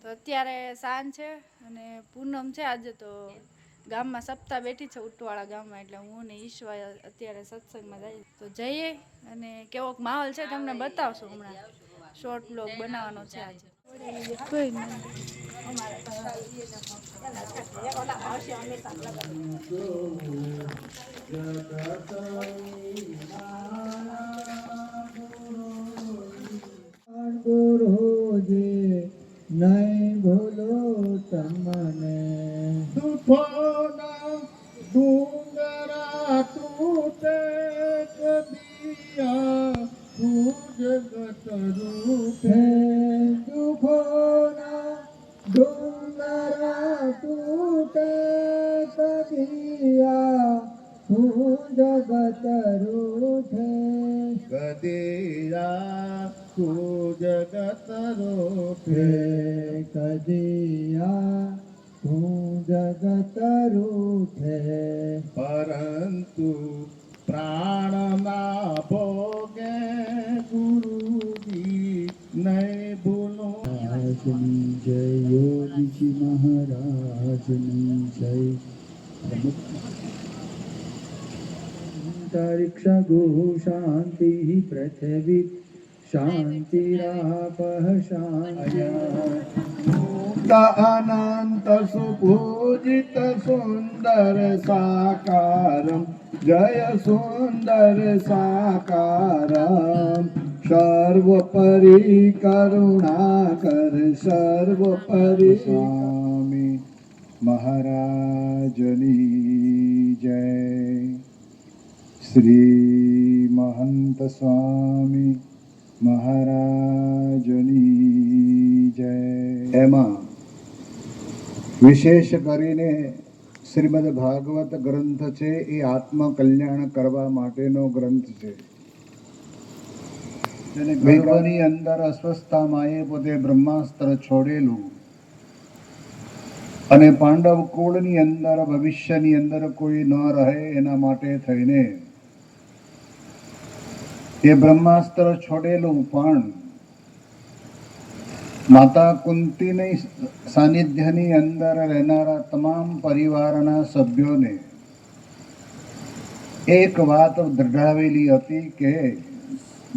તો અત્યારે સાંજ છે અને પૂનમ છે આજે, તો ગામમાં સપ્તાહ બેઠી છે ઉટવાળા ગામમાં, એટલે હું ને ઈશ્વા અત્યારે સત્સંગમાં જઈએ. તો જઈએ અને કેવોક માહોલ છે તમને બતાવશું. હમણાં શોર્ટ બ્લોગ બનાવવાનો છે આજે. કોઈ નહીં ભૂલો તમને દુઃખોના ડુંગરા તૂટે કદિયા તું જગત રૂઠે દુઃખોના ડુંગરા તૂટે કદિયા તું જગત રૂઠે કદિયા તું જગત રૂઠે કદિયા તું જગત રૂઠે પરંતુ પ્રાણના ભોગે ગુરુજી નહીં ભૂલો. મહારાજની જય, યોગીજી મહારાજની જય. અંતરિક્ષ ગો શાંતિ પૃથ્વી શાંતિરાપઃ શાંતિ. અનંત સુપૂજિત સુંદર સાકારમ જય સુંદર સાકારમ સર્વપરી કરુણાકર સર્વપરી. સ્વામી મહારાજની જય. શ્રી મહંત સ્વામી મહારાજની જય. એમાં વિશેષ કરીને શ્રીમદ ભાગવત ગ્રંથ છે, એ આત્મકલ્યાણ કરવા માટેનો ગ્રંથ છે. ગર્ભની અંદર અસ્વસ્થતા માએ પોતે બ્રહ્માસ્ત્ર છોડેલું અને પાંડવ કુળની અંદર ભવિષ્યની અંદર કોઈ ન રહે એના માટે થઈને એ બ્રહ્માસ્ત્ર છોડેલું, પણ માતા કુંતીની સાનિધ્યની અંદર રહેનારા તમામ પરિવારના સભ્યોને એક વાત દૃઢાવેલી હતી કે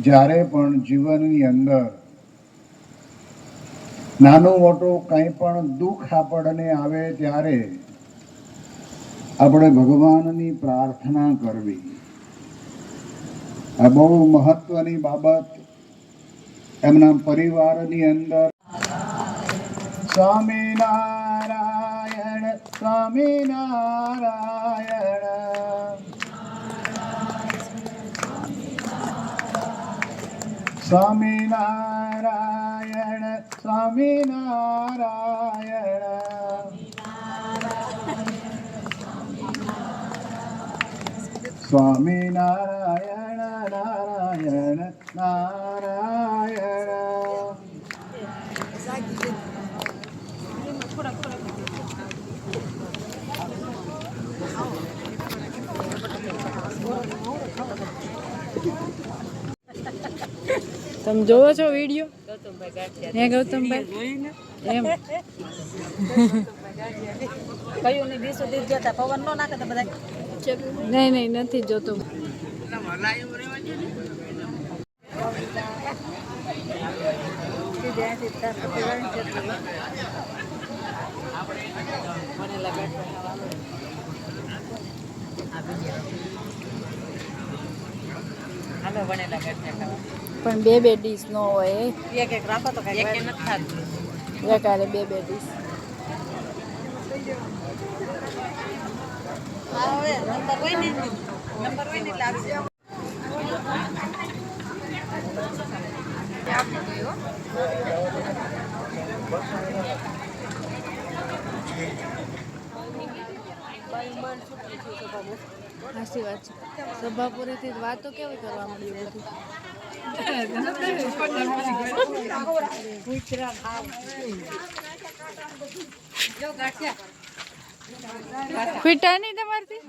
જ્યારે પણ જીવનની અંદર નાનું મોટું કંઈ પણ દુઃખ આપણને આવે ત્યારે આપણે ભગવાનની પ્રાર્થના કરવી. આ બહુ મહત્વની બાબત એમના પરિવારની અંદર. સ્વામિનારાયણ સ્વામિનારાયણ સ્વામિનારાયણ સ્વામિનારાયણ સ્વામિનારાયણ નારાયણ નારાયણ. તમે જોવો છો વિડીયો? હે ગૌતમભાઈ એમ કયું ની 20 દિવસ જતા પવન નો નાખે તો બધા. નહીં નહીં નથી જોતો. પણ બે ડીશ નો હોય, એક એક રાખો તો કઈ એક નથી થાતું. એકારે બે ડીશ. હવે નંબર હોય ને એટલે આપશે. સાચી વાત છે. સભા પૂરીથી વાતો કેવી કરવા મળી બધી. ફીટા નહીં તમારથી.